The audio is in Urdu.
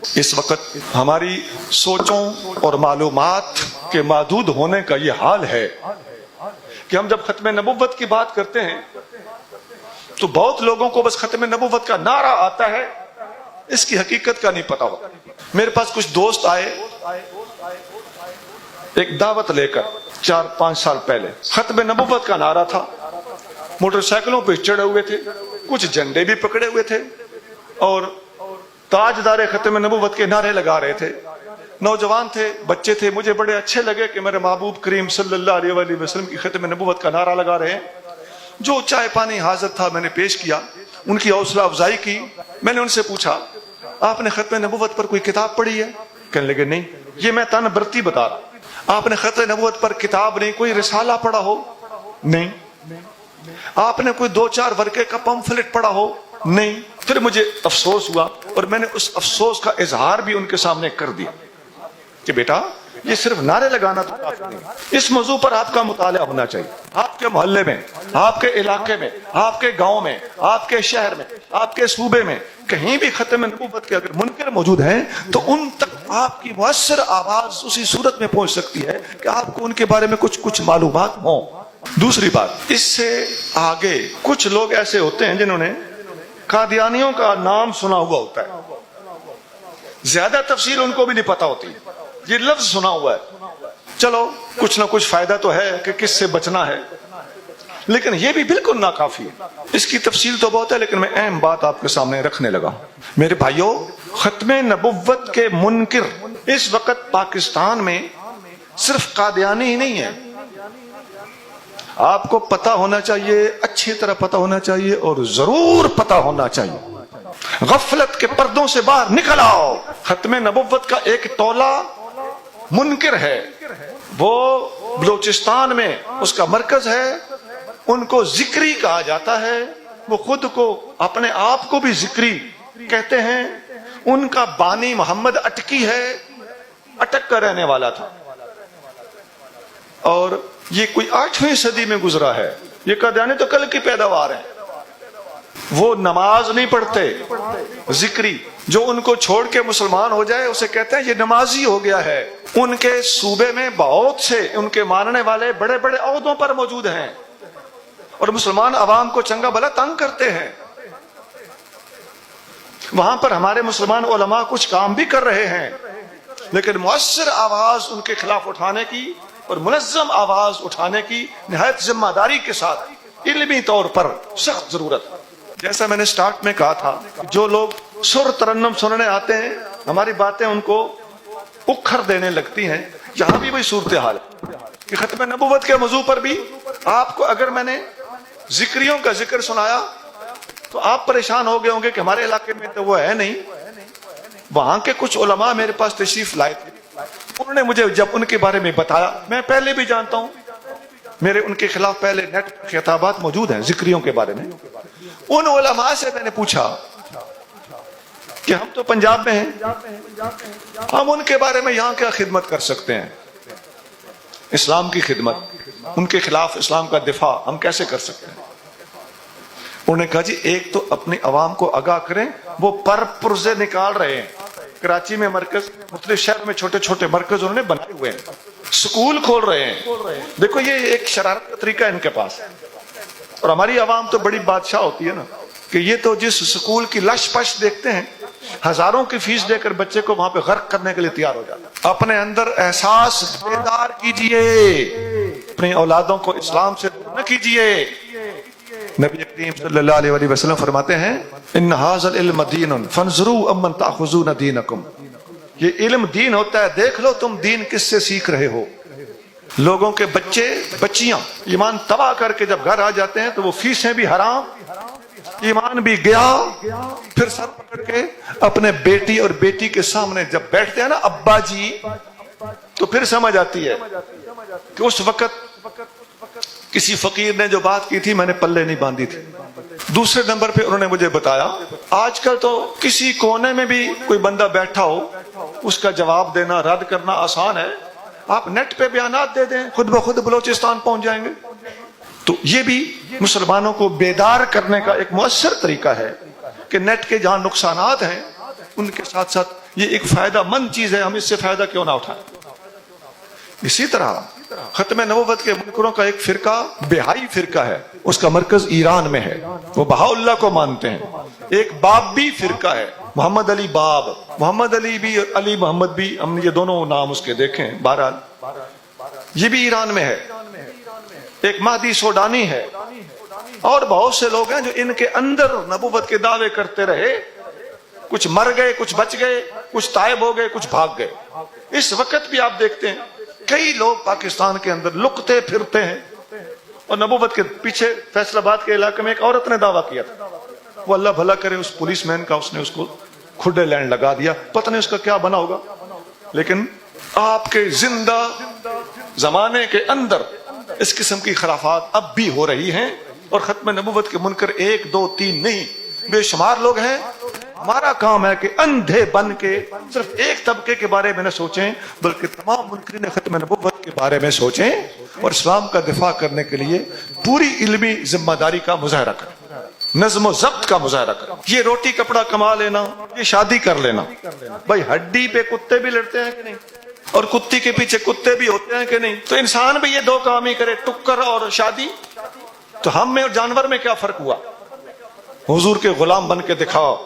اس وقت ہماری سوچوں اور معلومات کے محدود ہونے کا یہ حال ہے کہ ہم جب ختم نبوت کی بات کرتے ہیں تو بہت لوگوں کو بس ختم نبوت کا نعرہ آتا ہے، اس کی حقیقت کا نہیں پتا ہوتا۔ میرے پاس کچھ دوست آئے ایک دعوت لے کر 4-5 سال پہلے، ختم نبوت کا نعرہ تھا، موٹر سائیکلوں پہ چڑھے ہوئے تھے، کچھ جھنڈے بھی پکڑے ہوئے تھے اور تاجدار ختم نبوت کے نعرے لگا رہے تھے۔ نوجوان تھے، بچے تھے، مجھے بڑے اچھے لگے کہ میرے محبوب کریم صلی اللہ علیہ وآلہ وسلم کی ختم نبوت کا نعرہ لگا رہے ہیں۔ جو چائے پانی حاضر تھا میں نے پیش کیا، ان کی حوصلہ افزائی کی۔ میں نے ان سے پوچھا آپ نے ختم نبوت پر کوئی کتاب پڑھی ہے؟ کہنے لگے نہیں۔ یہ میں تن برتی بتا رہا۔ آپ نے ختم نبوت پر کتاب نہیں، کوئی رسالہ پڑھا ہو؟ نہیں۔ آپ نے کوئی 2-4 ورقے کا پمفلٹ پڑھا ہو؟ نہیں۔ پھر مجھے افسوس ہوا اور میں نے اس افسوس کا اظہار بھی ان کے سامنے کر دیا کہ بیٹا یہ صرف نعرے لگانا تو کافی نہیں، اس موضوع پر آپ کا مطالعہ ہونا چاہیے۔ آپ کے محلے میں، آپ کے علاقے میں، آپ کے گاؤں میں، آپ کے شہر میں، آپ کے صوبے میں کہیں بھی ختم نبوت کے اگر منکر موجود ہیں تو ان تک آپ کی مؤثر آواز اسی صورت میں پہنچ سکتی ہے کہ آپ کو ان کے بارے میں کچھ معلومات ہوں۔ دوسری بات، اس سے آگے کچھ لوگ ایسے ہوتے ہیں جنہوں نے قادیانیوں کا نام سنا ہوا ہوتا ہے، زیادہ تفصیل ان کو بھی نہیں پتا ہوتی، یہ لفظ سنا ہوا ہے، چلو کچھ نہ کچھ فائدہ تو ہے کہ کس سے بچنا ہے، لیکن یہ بھی بالکل ناکافی ہے۔ اس کی تفصیل تو بہت ہے لیکن میں اہم بات آپ کے سامنے رکھنے لگا۔ میرے بھائیوں، ختم نبوت کے منکر اس وقت پاکستان میں صرف قادیانی ہی نہیں ہے۔ آپ کو پتا ہونا چاہیے، اچھی طرح پتا ہونا چاہیے اور ضرور پتا ہونا چاہیے، غفلت کے پردوں سے باہر نکل آؤ۔ ختم نبوت کا ایک ٹولہ منکر ہے، وہ بلوچستان میں اس کا مرکز ہے، ان کو ذکری کہا جاتا ہے، وہ خود کو اپنے آپ کو بھی ذکری کہتے ہیں۔ ان کا بانی محمد اٹکی ہے، اٹک کا رہنے والا تھا اور یہ کوئی 8ویں صدی میں گزرا ہے۔ یہ قادیانی تو کل کی پیداوار ہے۔ وہ نماز نہیں پڑھتے، ذکری، جو ان کو چھوڑ کے مسلمان ہو جائے اسے کہتے ہیں یہ نمازی ہو گیا ہے۔ ان کے صوبے میں بہت سے ان کے ماننے والے بڑے بڑے عہدوں پر موجود ہیں اور مسلمان عوام کو چنگا بھلا تنگ کرتے ہیں۔ وہاں پر ہمارے مسلمان علماء کچھ کام بھی کر رہے ہیں لیکن مؤثر آواز ان کے خلاف اٹھانے کی اور منظم آواز اٹھانے کی نہایت ذمہ داری کے ساتھ علمی طور پر سخت ضرورت ہے۔ جیسا میں نے سٹارٹ میں کہا تھا، جو لوگ سر ترنم سننے آتے ہیں ہماری باتیں ان کو اکھر دینے لگتی ہیں۔ یہاں بھی وہی صورتحال ہے کہ ختم نبوت کے موضوع پر بھی آپ کو اگر میں نے ذکریوں کا ذکر سنایا تو آپ پریشان ہو گئے ہوں گے کہ ہمارے علاقے میں تو وہ ہے نہیں۔ وہاں کے کچھ علماء میرے پاس تشریف لائے تھے، انہوں نے مجھے جب ان کے بارے میں بتایا، میں پہلے بھی جانتا ہوں، میرے ان کے خلاف پہلے نیٹ خطابات موجود ہیں ذکریوں کے بارے میں۔ ان علماء سے میں نے پوچھا کہ ہم تو پنجاب میں ہیں، ہم ان کے بارے میں یہاں کیا خدمت کر سکتے ہیں، اسلام کی خدمت، ان کے خلاف اسلام کا دفاع ہم کیسے کر سکتے ہیں؟ انہوں نے کہا جی ایک تو اپنی عوام کو آگاہ کریں، وہ پرزے نکال رہے ہیں۔ کراچی میں مرکز، مختلف شہر میں چھوٹے چھوٹے مرکز انہوں نے بنائے ہوئے ہیں، سکول کھول رہے ہیں۔ دیکھو یہ ایک شرارت کا طریقہ ہے ان کے پاس، اور ہماری عوام تو بڑی بادشاہ ہوتی ہے نا کہ یہ تو جس سکول کی لش پش دیکھتے ہیں، ہزاروں کی فیس دے کر بچے کو وہاں پہ غرق کرنے کے لیے تیار ہو جاتا ہے۔ اپنے اندر احساس بیدار کیجئے، اپنی اولادوں کو اسلام سے دور نہ کیجئے۔ نبی کریم صلی اللہ علیہ وآلہ وسلم فرماتے ہیں ان ھذا العلم دین فانظروا امن تاخذون دینکم، یہ علم دین ہوتا ہے، دیکھ لو تم دین کس سے سیکھ رہے ہو۔ لوگوں کے بچے بچیاں ایمان تباہ کر کے جب گھر آ جاتے ہیں تو وہ فیسیں بھی حرام، ایمان بھی گیا، پھر سر پکڑ کے اپنے بیٹی اور بیٹی کے سامنے جب بیٹھتے ہیں نا ابا جی، تو پھر سمجھ آتی ہے کہ اس وقت کسی فقیر نے جو بات کی تھی میں نے پلے نہیں باندھی تھی۔ دوسرے نمبر پہ انہوں نے مجھے بتایا آج کل تو کسی کونے میں بھی کوئی بندہ بیٹھا ہو اس کا جواب دینا، رد کرنا آسان ہے، آپ نیٹ پہ بیانات دے دیں، خود بخود بلوچستان پہنچ جائیں گے۔ تو یہ بھی مسلمانوں کو بیدار کرنے کا ایک مؤثر طریقہ ہے کہ نیٹ کے جہاں نقصانات ہیں ان کے ساتھ ساتھ یہ ایک فائدہ مند چیز ہے, ہم اس سے فائدہ کیوں نہ اٹھائیں. اسی طرح ختم نبوت کے منکروں کا ایک فرقہ بہائی فرقہ ہے, اس کا مرکز ایران میں ہے, وہ بہاءاللہ کو مانتے ہیں. ایک بابی فرقہ ہے, محمد علی باب, محمد علی بھی علی محمد بھی, ہم نے یہ دونوں نام اس کے دیکھے ہیں. بہرحال یہ بھی ایران میں ہے. ایک مہدی سوڈانی ہے, اور بہت سے لوگ ہیں جو ان کے اندر نبوت کے دعوے کرتے رہے, کچھ مر گئے, کچھ بچ گئے, کچھ تائب ہو گئے, کچھ بھاگ گئے. اس وقت بھی آپ دیکھتے ہیں کئی لوگ پاکستان کے اندر لکتے پھرتے ہیں, اور نبوت کے پیچھے فیصل آباد کے علاقے میں ایک عورت نے دعویٰ کیا تھا, وہ اللہ بھلا کرے اس پولیس مین کا, اس نے اس کو کھڈے لینڈ لگا دیا, پتہ نہیں اس کا کیا بنا ہوگا. لیکن آپ کے زندہ زمانے کے اندر اس قسم کی خرافات اب بھی ہو رہی ہیں, اور ختم نبوت کے منکر 1 2 3 نہیں, بے شمار لوگ ہیں. ہمارا کام ہے کہ اندھے بن کے صرف ایک طبقے کے بارے میں نہ سوچیں, بلکہ تمام منکرین ختم نبوت کے بارے میں سوچیں, اور اسلام کا دفاع کرنے کے لیے پوری علمی ذمہ داری کا مظاہرہ کریں, نظم و ضبط کا مظاہرہ کریں. یہ روٹی کپڑا کما لینا, یہ شادی کر لینا, بھائی ہڈی پہ کتے بھی لڑتے ہیں کہ نہیں, اور کتی کے پیچھے کتے بھی ہوتے ہیں کہ نہیں, تو انسان بھی یہ 2 کام ہی کرے, ٹکر اور شادی. تو ہم میں اور جانور میں کیا فرق ہوا؟ حضور کے غلام بن کے دکھاؤ,